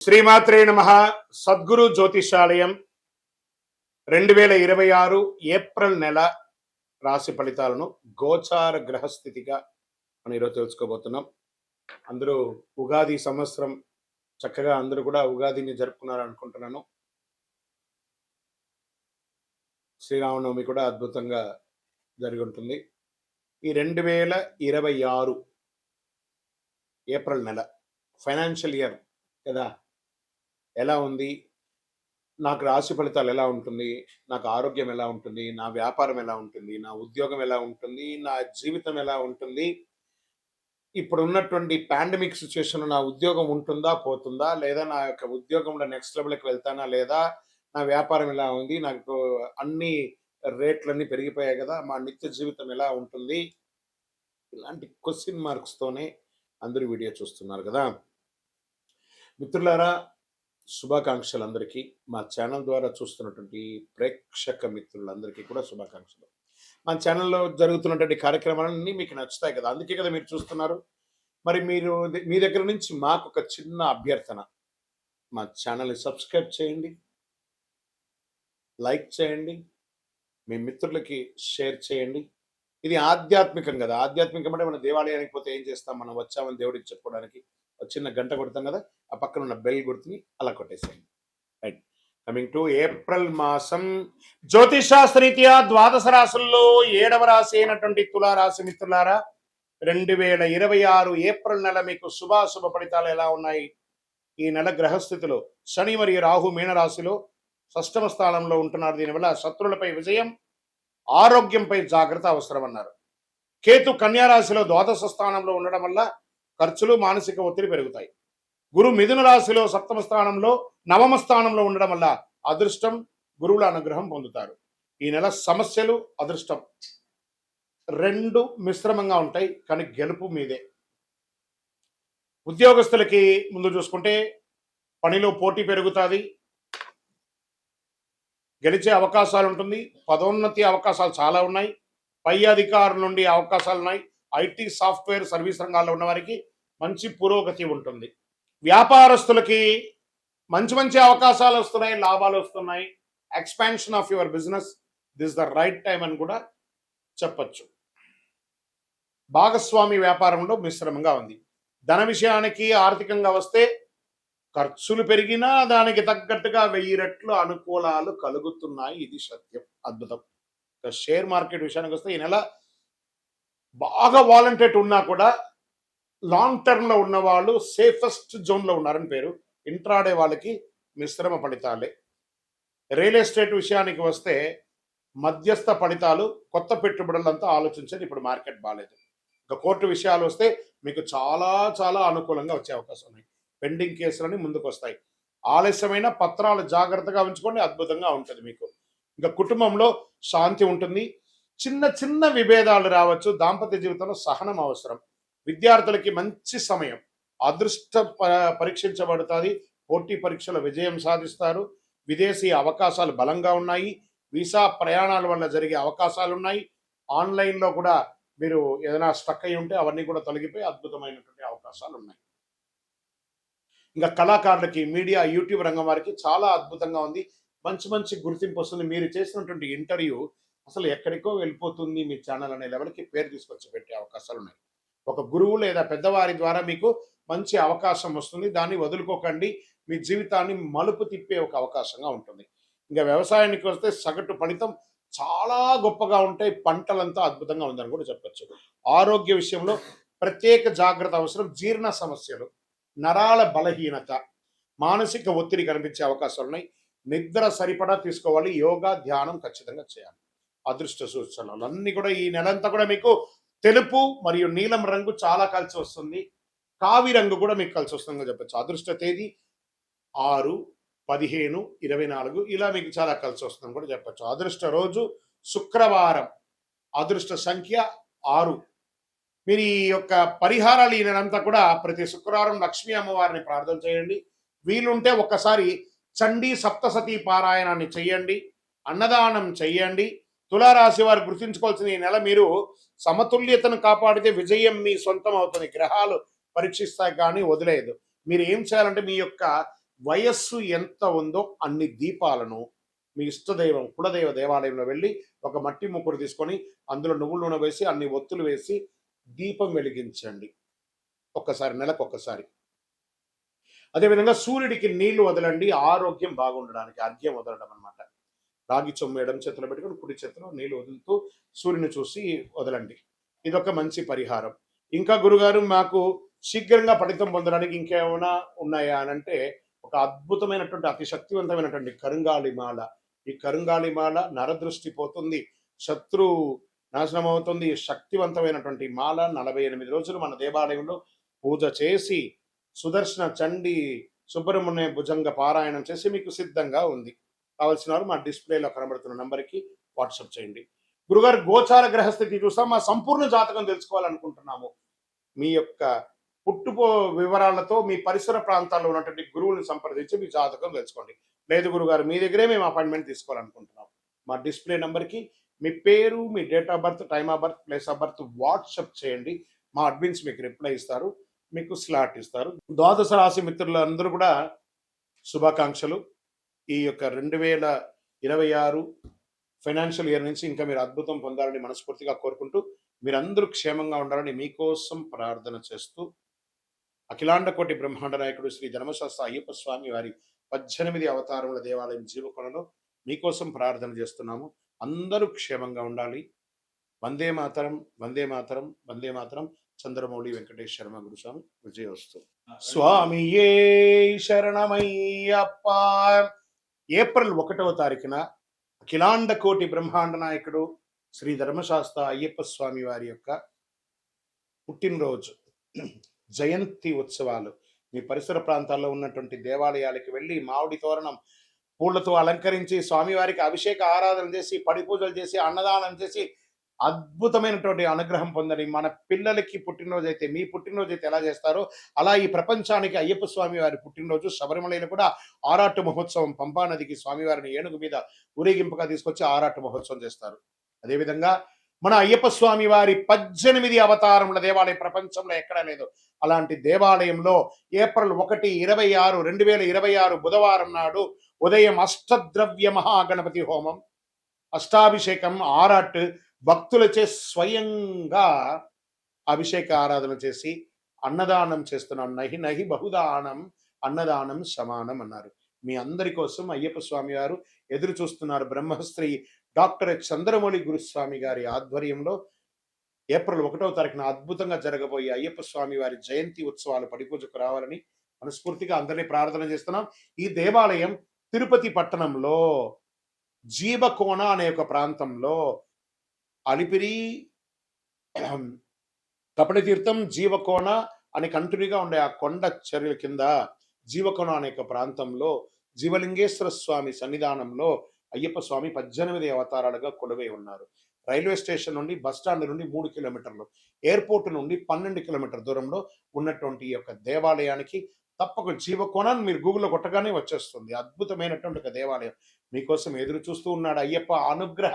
శ్రీమాత్రే నమః. సద్గురు జ్యోతిషాలయం 2026 ఏప్రిల్ నెల రాశి ఫలితాలను గోచార గ్రహస్థితిగా మనం ఈరోజు తెలుసుకోబోతున్నాం. అందరూ ఉగాది సంవత్సరం చక్కగా అందరూ కూడా ఉగాదిని జరుపుకున్నారు అనుకుంటున్నాను. శ్రీరామనవమి కూడా అద్భుతంగా జరిగి ఉంటుంది. ఈ 2026 ఏప్రిల్ నెల ఫైనాన్షియల్ ఇయర్ కదా, ఎలా ఉంది, నాకు రాశి ఫలితాలు ఎలా ఉంటుంది, నాకు ఆరోగ్యం ఎలా ఉంటుంది, నా వ్యాపారం ఎలా ఉంటుంది, నా ఉద్యోగం ఎలా ఉంటుంది, నా జీవితం ఎలా ఉంటుంది, ఇప్పుడు ఉన్నటువంటి పాండమిక్ సిచ్యువేషన్ నా ఉద్యోగం ఉంటుందా పోతుందా, లేదా నా యొక్క ఉద్యోగంలో నెక్స్ట్ లెవెల్కి వెళ్తానా లేదా, నా వ్యాపారం ఎలా ఉంది, నాకు అన్ని రేట్లన్నీ పెరిగిపోయాయి కదా, మా నిత్య జీవితం ఎలా ఉంటుంది, ఇలాంటి క్వశ్చన్ మార్క్స్తోనే అందరూ వీడియో చూస్తున్నారు కదా. మిత్రులారా, శుభాకాంక్షలు అందరికీ. మా ఛానల్ ద్వారా చూస్తున్నటువంటి ప్రేక్షక మిత్రులందరికీ కూడా శుభాకాంక్షలు. మా ఛానల్లో జరుగుతున్నటువంటి కార్యక్రమాలన్నీ మీకు నచ్చుతాయి కదా, అందుకే కదా మీరు చూస్తున్నారు. మరి మీ దగ్గర నుంచి మాకు ఒక చిన్న అభ్యర్థన, మా ఛానల్ని సబ్స్క్రైబ్ చేయండి, లైక్ చేయండి, మీ మిత్రులకి షేర్ చేయండి. ఇది ఆధ్యాత్మికం కదా. ఆధ్యాత్మికం అంటే మనం దేవాలయానికి పోతే ఏం చేస్తాం, మనం వచ్చామని దేవుడికి చెప్పుకోవడానికి చిన్న గంట కొడతాం కదా, ఆ పక్కన ఉన్న బెల్ గుర్తుని అలా కొట్టేసేయండి. రైట్. కమింగ్ టు ఏప్రిల్ మాసం, జ్యోతిషాస్త్రరీత్యా ద్వాదశ రాశుల్లో 7వ రాశి అయినటువంటి తులారాశి మిత్రులారా, 2026 ఏప్రిల్ నెల మీకు శుభాశుభ ఫలితాలు ఎలా ఉన్నాయి? ఈ నెల గ్రహస్థితిలో శని మరియు రాహు మీనరాశిలో షష్టమ స్థానంలో ఉంటున్నారు. దీనివల్ల శత్రువులపై విజయం, ఆరోగ్యంపై జాగ్రత్త అవసరం అన్నారు. కేతు కన్యారాశిలో ద్వాదశ స్థానంలో ఉండడం వల్ల ఖర్చులు, మానసిక ఒత్తిడి పెరుగుతాయి. గురు మిథున రాశిలో సప్తమ స్థానంలో, నవమ స్థానంలో ఉండడం వల్ల అదృష్టం, గురువుల అనుగ్రహం పొందుతారు. ఈ నెల సమస్యలు, అదృష్టం రెండు మిశ్రమంగా ఉంటాయి, కానీ గెలుపు మీదే. ఉద్యోగస్తులకి ముందు చూసుకుంటే పనిలో పోటీ పెరుగుతుంది, గెలిచే అవకాశాలు ఉంటుంది, పదోన్నతి అవకాశాలు చాలా ఉన్నాయి, పై అధికారుల నుండి అవకాశాలు ఉన్నాయి. ఐటీ, సాఫ్ట్వేర్, సర్వీస్ రంగాల్లో ఉన్న వారికి మంచి పురోగతి ఉంటుంది. వ్యాపారస్తులకి మంచి మంచి అవకాశాలు వస్తున్నాయి, లాభాలు వస్తున్నాయి. Expansion of your business, this the right time అని కూడా చెప్పచ్చు. భాగస్వామి వ్యాపారంలో మిశ్రమంగా ఉంది. ధన విషయానికి ఆర్థికంగా వస్తే ఖర్చులు పెరిగినా దానికి తగ్గట్టుగా 1000 రెట్లు అనుకూలాలు కలుగుతున్నాయి. ఇది సత్యం, అద్భుతం. షేర్ మార్కెట్ విషయానికి వస్తే ఈ నెల బాగా వాలంటేట్ ఉన్నా కూడా లాంగ్ టర్మ్లో ఉన్న వాళ్ళు సేఫెస్ట్ జోన్లో ఉన్నారని పేరు. ఇంట్రాడే వాళ్ళకి మిశ్రమ ఫలితాలే. రియల్ ఎస్టేట్ విషయానికి వస్తే మధ్యస్థ ఫలితాలు, కొత్త పెట్టుబడులంతా ఆలోచించేది. ఇప్పుడు మార్కెట్ బాగాలేదు. ఇక కోర్టు విషయాలు వస్తే మీకు చాలా చాలా అనుకూలంగా వచ్చే అవకాశం ఉన్నాయి. పెండింగ్ కేసులని ముందుకు వస్తాయి. ఆలస్యమైన పత్రాలు జాగ్రత్తగా ఉంచుకోండి, అద్భుతంగా ఉంటుంది మీకు. ఇంకా కుటుంబంలో శాంతి ఉంటుంది. చిన్న చిన్న విభేదాలు రావచ్చు. దాంపత్య జీవితంలో సహనం అవసరం. విద్యార్థులకి మంచి సమయం. అదృష్ట పరీక్షించబడుతుంది. పోటీ పరీక్షలో విజయం సాధిస్తారు. విదేశీ అవకాశాలు బలంగా ఉన్నాయి. వీసా ప్రయాణాల వల్ల జరిగే అవకాశాలు ఉన్నాయి. ఆన్లైన్లో కూడా మీరు ఏదైనా స్టక్ అయి ఉంటే అవన్నీ కూడా తొలగిపోయి అద్భుతమైనటువంటి అవకాశాలు ఉన్నాయి. ఇంకా కళాకారులకి, మీడియా, యూట్యూబ్ రంగం వారికి చాలా అద్భుతంగా ఉంది. మంచి మంచి గుర్తింపు వస్తుంది. మీరు చేసినటువంటి ఇంటర్వ్యూ అసలు ఎక్కడికో వెళ్ళిపోతుంది, మీ ఛానల్ అనే లెవెల్కి పేరు తీసుకొచ్చి పెట్టే అవకాశాలు ఉన్నాయి. ఒక గురువు లేదా పెద్దవారి ద్వారా మీకు మంచి అవకాశం వస్తుంది. దాన్ని వదులుకోకండి. మీ జీవితాన్ని మలుపు తిప్పే ఒక అవకాశంగా ఉంటుంది. ఇంకా వ్యవసాయానికి వస్తే సగటు ఫలితం చాలా గొప్పగా ఉంటాయి. పంటలంతా అద్భుతంగా ఉందని కూడా చెప్పచ్చు. ఆరోగ్య విషయంలో ప్రత్యేక జాగ్రత్త అవసరం. జీర్ణ సమస్యలు, నరాల బలహీనత, మానసిక ఒత్తిడి కనిపించే అవకాశాలు ఉన్నాయి. నిద్ర సరిపడా తీసుకోవాలి. యోగా, ధ్యానం ఖచ్చితంగా చేయాలి. అదృష్ట సూచనలు అన్నీ కూడా ఈ నెలంతా కూడా మీకు తెలుపు మరియు నీలం రంగు చాలా కలిసి వస్తుంది. కావి రంగు కూడా మీకు కలిసి వస్తుందని చెప్పచ్చు. అదృష్ట తేదీ 6, 15, 24 ఇలా మీకు చాలా కలిసి వస్తుందని కూడా చెప్పచ్చు. అదృష్ట రోజు శుక్రవారం. అదృష్ట సంఖ్య 6. మీరు ఈ యొక్క పరిహారాలు ఈ నెలంతా కూడా ప్రతి శుక్రవారం లక్ష్మీ అమ్మవారిని ప్రార్థన చేయండి. వీలుంటే ఒక్కసారి చండీ సప్తసతీ పారాయణాన్ని చెయ్యండి. అన్నదానం చెయ్యండి. తులారాశి వారు గుర్తుంచుకోవాల్సిన ఈ నెల మీరు సమతుల్యతను కాపాడితే విజయం మీ సొంతం అవుతుంది. గ్రహాలు పరీక్షిస్తాయి కానీ వదిలేదు. మీరు ఏం చేయాలంటే మీ యొక్క వయస్సు ఎంత ఉందో అన్ని దీపాలను మీ ఇష్టదైవం కులదైవ దేవాలయంలో వెళ్ళి ఒక మట్టి ముక్కుడు తీసుకొని అందులో నువ్వుల నూనె వేసి అన్ని ఒత్తులు వేసి దీపం వెలిగించండి ఒక్కసారి, నెలకు ఒక్కసారి. అదేవిధంగా సూర్యుడికి నీళ్లు వదలండి, ఆరోగ్యం బాగుండడానికి. అర్ఘ్యం వదలడం అనమాట. రాగి చొమ్ము ఎడమ చేతిలో పెట్టుకొని కుడి చేతిలో నీళ్లు వదులుతూ సూర్యుని చూసి వదలండి. ఇదొక మంచి పరిహారం. ఇంకా గురుగారు మాకు శీఘ్రంగా ఫలితం పొందడానికి ఇంకేమైనా ఉన్నాయా అని అంటే, ఒక అద్భుతమైనటువంటి అతి శక్తివంతమైనటువంటి కరుంగాళిమాల. ఈ కరుంగాళిమాల నరదృష్టి పోతుంది, శత్రు నాశనం అవుతుంది. శక్తివంతమైనటువంటి మాల 48 రోజులు మన దేవాలయంలో పూజ చేసి సుదర్శన చండి సుబ్రహ్మణ్య భుజంగ పారాయణం చేసి మీకు సిద్ధంగా ఉంది. కావాల్సిన వారు మా డిస్ప్లేలో కనబడుతున్న నంబర్కి వాట్సాప్ చేయండి. గురుగారు గోచార గ్రహస్థితి చూస్తాం, మా సంపూర్ణ జాతకం తెలుసుకోవాలనుకుంటున్నాము. మీ యొక్క పుట్టుపో వివరాలతో మీ పరిసర ప్రాంతాల్లో ఉన్నటువంటి గురువుని సంప్రదించి మీ జాతకం తెలుసుకోండి. లేదు గురుగారు మీ దగ్గరే మేము అపాయింట్మెంట్ తీసుకోవాలనుకుంటున్నాం, మా డిస్ప్లే నెంబర్కి మీ పేరు, మీ date of birth, time of birth, place of birth WhatsApp చేయండి. మా అడ్మిన్స్ మీకు రిప్లై ఇస్తారు, మీకు స్లాట్ ఇస్తారు. ద్వాదశ రాశి మిత్రులందరూ కూడా శుభాకాంక్షలు. ఈ యొక్క 2026 ఫైనాన్షియల్ ఇయర్ నుంచి ఇంకా మీరు అద్భుతం పొందాలని మనస్ఫూర్తిగా కోరుకుంటూ, మీరందరూ క్షేమంగా ఉండాలని మీకోసం ప్రార్థన చేస్తూ, అఖిలాండ కోటి బ్రహ్మాండ నాయకుడు శ్రీ ధర్మశాస్త్ర అయ్యప్ప స్వామి వారి 18 అవతారముల దేవాలయం జీవకొండలో మీకోసం ప్రార్థన చేస్తున్నాము. అందరూ క్షేమంగా ఉండాలి. వందే మాతరం, వందే మాతరం, వందే మాతరం. చంద్రమౌళి వెంకటేష్ శర్మ గురుస్వామి. విజయోస్తు. స్వామియే శరణమయ్యప్ప. ఏప్రిల్ 1వ తారీఖున అఖిలాండ కోటి బ్రహ్మాండ నాయకుడు శ్రీ ధర్మశాస్త్ర అయ్యప్ప స్వామి వారి యొక్క పుట్టినరోజు జయంతి ఉత్సవాలు. మీ పరిసర ప్రాంతాల్లో ఉన్నటువంటి దేవాలయాలకు వెళ్ళి మామిడి తోరణం పూలతో అలంకరించి స్వామివారికి అభిషేక ఆరాధన చేసి, పడి పూజలు చేసి, అన్నదానం చేసి అద్భుతమైనటువంటి అనుగ్రహం పొందని. మన పిల్లలకి పుట్టినరోజు అయితే, మీ పుట్టినరోజు అయితే ఎలా చేస్తారో అలా ఈ ప్రపంచానికి అయ్యప్ప స్వామి వారి పుట్టినరోజు. శబరిమలలో కూడా ఆరాటు మహోత్సవం, పంపా నదికి స్వామివారిని ఏనుగు మీద ఊరేగింపుగా తీసుకొచ్చి ఆరాటు మహోత్సవం చేస్తారు. అదేవిధంగా మన అయ్యప్ప స్వామి వారి 18 అవతారముల దేవాలయం ప్రపంచంలో ఎక్కడా లేదు. అలాంటి దేవాలయంలో ఏప్రిల్ 1, 26, 2026 బుధవారం నాడు ఉదయం అష్టద్రవ్య మహాగణపతి హోమం, అష్టాభిషేకం, ఆరాట్ భక్తులచే స్వయంగా అభిషేక ఆరాధన చేసి అన్నదానం చేస్తున్నాం. నహి నహి బహుదానం అన్నదానం సమానం అన్నారు. మీ అందరి కోసం అయ్యప్ప స్వామి వారు ఎదురు చూస్తున్నారు. బ్రహ్మశ్రీ డాక్టర్ చంద్రమౌళి గురుస్వామి గారి ఆధ్వర్యంలో ఏప్రిల్ 1వ తారీఖున అద్భుతంగా జరగబోయే అయ్యప్ప స్వామి వారి జయంతి ఉత్సవాలు పడిపూజకు రావాలని మనస్ఫూర్తిగా అందరినీ ప్రార్థన చేస్తున్నాం. ఈ దేవాలయం తిరుపతి పట్టణంలో జీవకోణ అనే ఒక ప్రాంతంలో అలిపిరి, కపటి తీర్థం, జీవకోణ అని కంటిన్యూగా ఉండే ఆ కొండ చర్యల కింద జీవకోణ అనే ఒక ప్రాంతంలో జీవలింగేశ్వర స్వామి సన్నిధానంలో అయ్యప్ప స్వామి 18 అవతారాలుగా కొలువై ఉన్నారు. రైల్వే స్టేషన్ నుండి, బస్టాండ్ నుండి 3 కిలోమీటర్లు, ఎయిర్పోర్ట్ నుండి 12 కిలోమీటర్ దూరంలో ఉన్నటువంటి ఈ యొక్క దేవాలయానికి తప్పక జీవకోణాన్ని మీరు గూగుల్లో కొట్టగానే వచ్చేస్తుంది. అద్భుతమైనటువంటి ఒక దేవాలయం మీకోసం ఎదురు చూస్తూ ఉన్నాడు. అయ్యప్ప అనుగ్రహ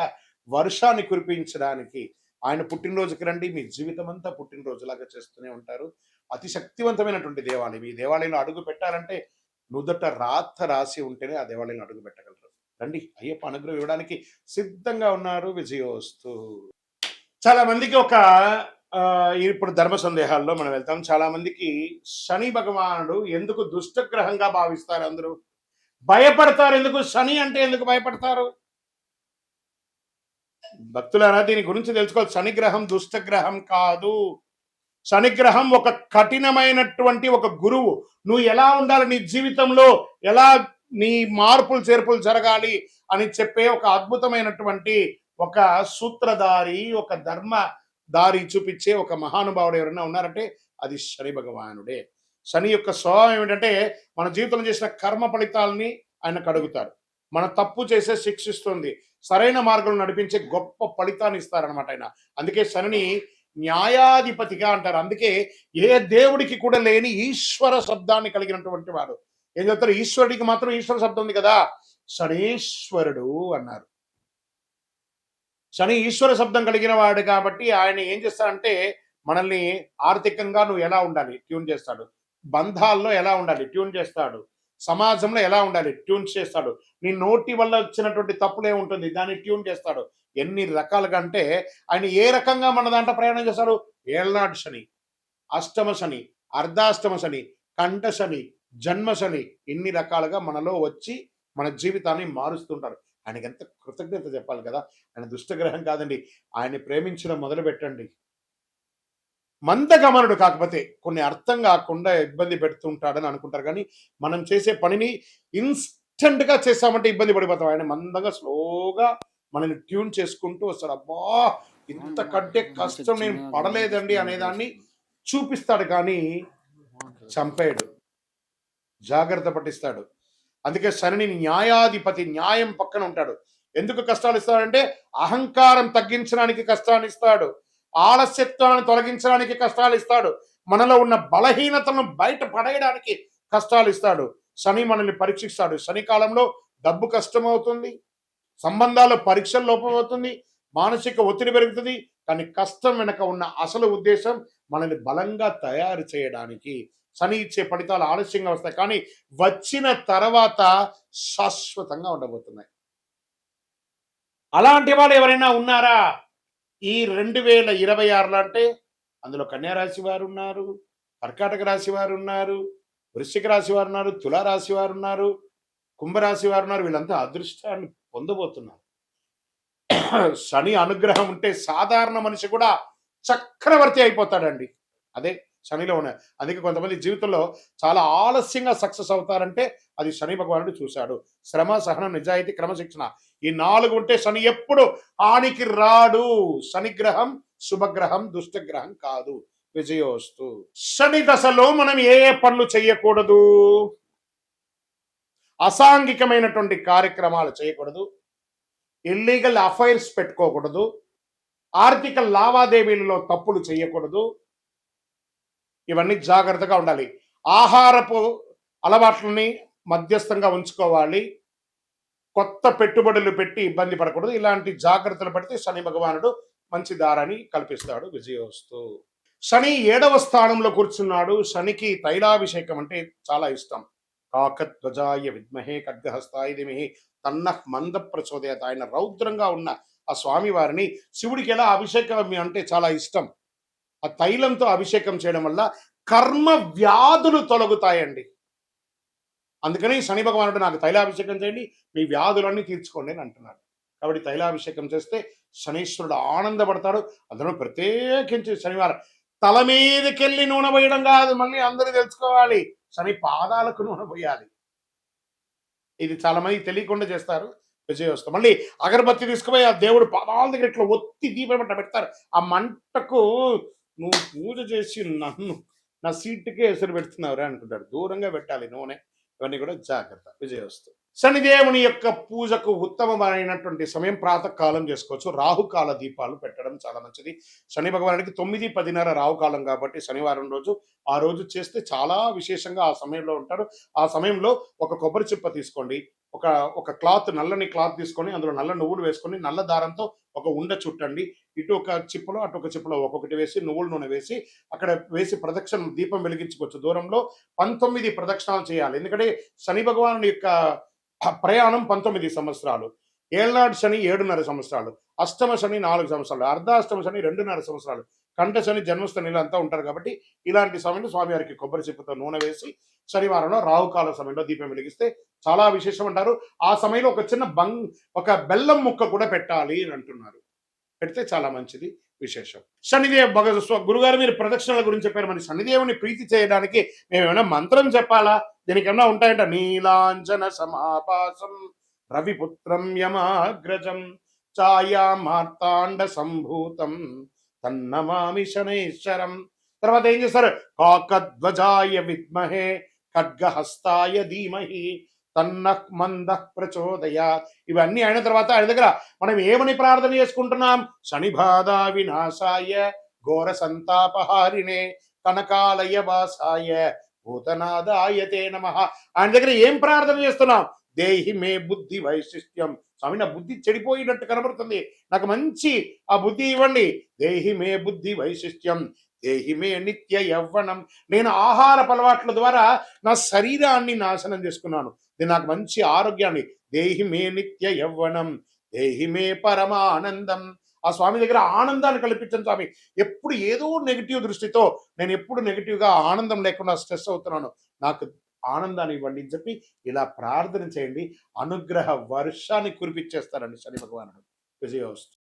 వర్షాన్ని కురిపించడానికి ఆయన పుట్టినరోజుకి రండి. మీ జీవితం అంతా పుట్టినరోజులాగా చేస్తూనే ఉంటారు. అతి శక్తివంతమైనటువంటి దేవాలయం. ఈ దేవాలయంలో అడుగు పెట్టాలంటే నుదుట రాత రాసి ఉంటేనే ఆ దేవాలయంలో అడుగు పెట్టగలరు. రండి, అయ్యప్ప అనుగ్రహం ఇవ్వడానికి సిద్ధంగా ఉన్నారు. విజయోస్తు. చాలా మందికి ఇప్పుడు ధర్మ సందేహాల్లో మనం వెళ్తాం. చాలా మందికి శని భగవానుడు ఎందుకు దుష్టగ్రహంగా భావిస్తారు? అందరూ భయపడతారు. ఎందుకు శని అంటే ఎందుకు భయపడతారు? భక్తులారా, దీని గురించి తెలుసుకోవాలి. శనిగ్రహం దుష్టగ్రహం కాదు. శనిగ్రహం ఒక కఠినమైనటువంటి ఒక గురువు. నువ్వు ఎలా ఉండాలి, నీ జీవితంలో ఎలా నీ మార్పులు చేర్పులు జరగాలి అని చెప్పే ఒక అద్భుతమైనటువంటి ఒక సూత్రధారి, ఒక ధర్మ దారి చూపించే ఒక మహానుభావుడు ఎవరైనా ఉన్నారంటే అది శని భగవానుడే. శని యొక్క స్వభావం ఏమిటంటే మన జీవితంలో చేసిన కర్మ ఫలితాలని ఆయన కడుగుతారు. మన తప్పు చేసే శిక్షిస్తుంది, సరైన మార్గంలో నడిపించే గొప్ప ఫలితాన్ని ఇస్తారనమాట ఆయన. అందుకే శనిని న్యాయాధిపతిగా అంటారు. అందుకే ఏ దేవుడికి కూడా లేని ఈశ్వర శబ్దాన్ని కలిగినటువంటి వాడు. ఏం చెప్తారు? ఈశ్వరుడికి మాత్రం ఈశ్వర శబ్దం ఉంది కదా, శనీశ్వరుడు అన్నారు. శని ఈశ్వర శబ్దం కలిగిన వాడు కాబట్టి ఆయన ఏం చేస్తాడంటే మనల్ని ఆర్థికంగా నువ్వు ఎలా ఉండాలి ట్యూన్ చేస్తాడు, బంధాల్లో ఎలా ఉండాలి ట్యూన్ చేస్తాడు, సమాజంలో ఎలా ఉండాలి ట్యూన్ చేస్తాడు. నీ నోటి వల్ల వచ్చినటువంటి తప్పులే ఉంటుంది, దాన్ని ట్యూన్ చేస్తాడు. ఎన్ని రకాలుగా అంటే ఆయన ఏ రకంగా మన దాంట్లో ప్రయాణం చేస్తాడు. ఏళ్నాడు శని, అష్టమ శని, అర్ధాష్టమ శని, కంఠ శని, జన్మ శని, ఇన్ని రకాలుగా మనలో వచ్చి మన జీవితాన్ని మారుస్తుంటాడు. ఆయనకి ఎంత కృతజ్ఞత చెప్పాలి కదా. ఆయన దుష్టగ్రహం కాదండి. ఆయన్ని ప్రేమించడం మొదలు పెట్టండి. మందగమనుడు, కాకపోతే కొన్ని అర్థం కాకుండా ఇబ్బంది పెడుతుంటాడని అనుకుంటారు, కానీ మనం చేసే పనిని ఇన్స్టెంట్ గా చేసామంటే ఇబ్బంది పడిపోతాం. ఆయన మందంగా స్లోగా మనల్ని ట్యూన్ చేసుకుంటూ వస్తాడు. అబ్బా ఇంతకంటే కష్టం నేను పడలేదండి అనేదాన్ని చూపిస్తాడు, కానీ చంపేయడు, జాగ్రత్త పట్టిస్తాడు. అందుకే శని న్యాయాధిపతి, న్యాయం పక్కన ఉంటాడు. ఎందుకు కష్టాలు ఇస్తాడంటే అహంకారం తగ్గించడానికి కష్టాన్ని ఇస్తాడు, ఆలస్యత్వాన్ని తొలగించడానికి కష్టాలు ఇస్తాడు, మనలో ఉన్న బలహీనతలను బయట పడేయడానికి కష్టాలు ఇస్తాడు. శని మనల్ని పరీక్షిస్తాడు. శని కాలంలో డబ్బు కష్టమవుతుంది, సంబంధాలు పరీక్షలు లోపం అవుతుంది, మానసిక ఒత్తిడి పెరుగుతుంది. కానీ కష్టం వెనక ఉన్న అసలు ఉద్దేశం మనల్ని బలంగా తయారు చేయడానికి. శని ఇచ్చే ఫలితాలు ఆలస్యంగా వస్తాయి, కానీ వచ్చిన తర్వాత శాశ్వతంగా ఉండబోతున్నాయి. అలాంటి వాళ్ళు ఎవరైనా ఉన్నారా ఈ 2026లో అంటే? అందులో కన్యారాశి వారు ఉన్నారు, కర్కాటక రాశి వారు ఉన్నారు, వృశ్చిక రాశి వారు ఉన్నారు, తులారాశి వారు ఉన్నారు, కుంభరాశి వారు ఉన్నారు. వీళ్ళంతా అదృష్టాన్ని పొందబోతున్నారు. శని అనుగ్రహం ఉంటే సాధారణ మనిషి కూడా చక్రవర్తి అయిపోతాడండి. అదే శనిలో ఉన్నాయి. అందుకే కొంతమంది జీవితంలో చాలా ఆలస్యంగా సక్సెస్ అవుతారంటే అది శని భగవానుడు చూశాడు. శ్రమ, సహనం, నిజాయితీ, క్రమశిక్షణ, ఈ 4 ఉంటే శని ఎప్పుడు హానికి రాడు. శనిగ్రహం శుభగ్రహం, దుష్టగ్రహం కాదు. విజయోస్తు. శని దశలో మనం ఏ పనులు చేయకూడదు? అసాంఘికమైనటువంటి కార్యక్రమాలు చేయకూడదు, ఇల్లీగల్ అఫైర్స్ పెట్టుకోకూడదు, ఆర్థిక లావాదేవీలలో తప్పులు చేయకూడదు. ఇవన్నీ జాగ్రత్తగా ఉండాలి. ఆహారపు అలవాట్లని మధ్యస్థంగా ఉంచుకోవాలి. కొత్త పెట్టుబడులు పెట్టి ఇబ్బంది పడకూడదు. ఇలాంటి జాగ్రత్తలు పడితే శని భగవానుడు మంచి దారాన్ని కల్పిస్తాడు. విజయోస్తు. శని 7వ స్థానంలో కూర్చున్నాడు. శనికి తైలాభిషేకం అంటే చాలా ఇష్టం. కాకధ్వజాయ విద్మహే ఖడ్గహస్తాయ ధీమహి తన్నః మంద ప్రచోదయాత్. ఆయన రౌద్రంగా ఉన్న ఆ స్వామి వారిని శివుడికి ఎలా అభిషేకం అంటే చాలా ఇష్టం. ఆ తైలంతో అభిషేకం చేయడం వల్ల కర్మ వ్యాధులు తొలగుతాయండి. అందుకని శని భగవానుడు నాకు తైలాభిషేకం చేయండి, మీ వ్యాధులన్నీ తీర్చుకోండి అని అంటున్నాడు. కాబట్టి తైలాభిషేకం చేస్తే శనీశ్వరుడు ఆనందపడతాడు. అందులో ప్రత్యేకించి శనివారం తల మీదకెళ్ళి నూనె పోయడం కాదు, మళ్ళీ అందరూ తెలుసుకోవాలి, శని పాదాలకు నూనె పోయాలి. ఇది చాలా మంది తెలియకుండా చేస్తారు. విజయోస్తు. మళ్ళీ అగరబత్తి తీసుకుపోయి ఆ దేవుడు పాదాల దగ్గర ఇట్లా ఒత్తి దీపం పెడతారు. ఆ మంటకు నువ్వు పూజ చేసి నన్ను నా సీటుకే ఎసురు పెడుతున్నావురా అనుకుంటాడు. దూరంగా పెట్టాలి నూనె. ఇవన్నీ కూడా జాగ్రత్త. విజయోస్తు. శనిదేవుని యొక్క పూజకు ఉత్తమమైనటువంటి సమయం ప్రాతకాలం చేసుకోవచ్చు. రాహుకాల దీపాలు పెట్టడం చాలా మంచిది. శని భగవానుడికి 9, 10:30 రాహుకాలం కాబట్టి శనివారం రోజు ఆ రోజు చేస్తే చాలా విశేషంగా ఆ సమయంలో ఉంటాడు. ఆ సమయంలో ఒక కొబ్బరి చిప్ప తీసుకోండి, ఒక క్లాత్, నల్లని క్లాత్ తీసుకొని అందులో నల్ల నువ్వులు వేసుకొని నల్ల దారంతో ఒక ఉండ చుట్టండి. ఇటు ఒక చిప్పలో అటు ఒక చిప్పలో ఒక్కొక్కటి వేసి నువ్వుల నూనె వేసి అక్కడ వేసి ప్రదక్షిణ దీపం వెలిగించుకోవచ్చు. దూరంలో 19 ప్రదక్షిణాలు చేయాలి. ఎందుకంటే శని భగవానుడి యొక్క ప్రయాణం 19 సంవత్సరాలు. ఏళ్నాడు శని 7.5 సంవత్సరాలు, అష్టమ శని 4 సంవత్సరాలు, అర్ధాష్టమ శని 2.5 సంవత్సరాలు, కంఠ శని జన్మస్థానిలో అంతా ఉంటారు. కాబట్టి ఇలాంటి సమయంలో స్వామివారికి కొబ్బరి చిప్పతో నూనె వేసి శనివారంలో రాహుకాల సమయంలో దీపం వెలిగిస్తే చాలా విశేషం అంటారు. ఆ సమయంలో ఒక చిన్న ఒక బెల్లం ముక్క కూడా పెట్టాలి అని అంటున్నారు. పెడితే చాలా మంచిది, విశేషం. శనిదేవ్ గురుగారు మీరు ప్రదక్షిణల గురించి చెప్పారు. మరి శనిదేవుని ప్రీతి చేయడానికి మేము ఏమైనా మంత్రం చెప్పాలా? దీనికి ఏమైనా ఉంటాయంట. నీలాంజన సమాపాసం రవిపుత్రం యమాగ్రజం ఛాయా మార్తాండ సంభూతం తన్నమామి శనైశ్వరం. తర్వాత ఏం చేస్తారు? కాకధ్వజాయ విద్మహే ఖడ్గహస్తాయ ధీమహి తన్నః మందః ప్రచోదయాత్. ఇవన్నీ అయిన తర్వాత ఆయన దగ్గర మనం ఏమని ప్రార్థన చేసుకుంటున్నాం? శనిబాధ వినాశాయ ఘోర సంతాపహారిణే కనకాలయ వాసాయ భూతనాదాయ తే నమః. ఆయన దగ్గర ఏం ప్రార్థన చేస్తున్నాం? దేహి మే బుద్ధి వైశిష్ట్యం. స్వామి నా బుద్ధి చెడిపోయినట్టు కనబడుతుంది, నాకు మంచి ఆ బుద్ధి ఇవ్వండి. దేహి మే బుద్ధి వైశిష్ట్యం దేహిమే నిత్య యవ్వనం. నేను ఆహారపు అలవాట్ల ద్వారా నా శరీరాన్ని నాశనం చేసుకున్నాను. ఇది నాకు మంచి ఆరోగ్యాన్ని. దేహిమే నిత్య యవ్వనం, దేహిమే పరమానందం. ఆ స్వామి దగ్గర ఆనందాన్ని కల్పించండి స్వామి. ఎప్పుడు ఏదో నెగిటివ్ దృష్టితో నేను ఎప్పుడు నెగిటివ్గా ఆనందం లేకుండా స్ట్రెస్ అవుతున్నాను, నాకు ఆనందాన్ని ఇవ్వండి అని చెప్పి ఇలా ప్రార్థన చేయండి. అనుగ్రహ వర్షాన్ని కురిపించేస్తారండి శని భగవానుడు. విజయోస్తు.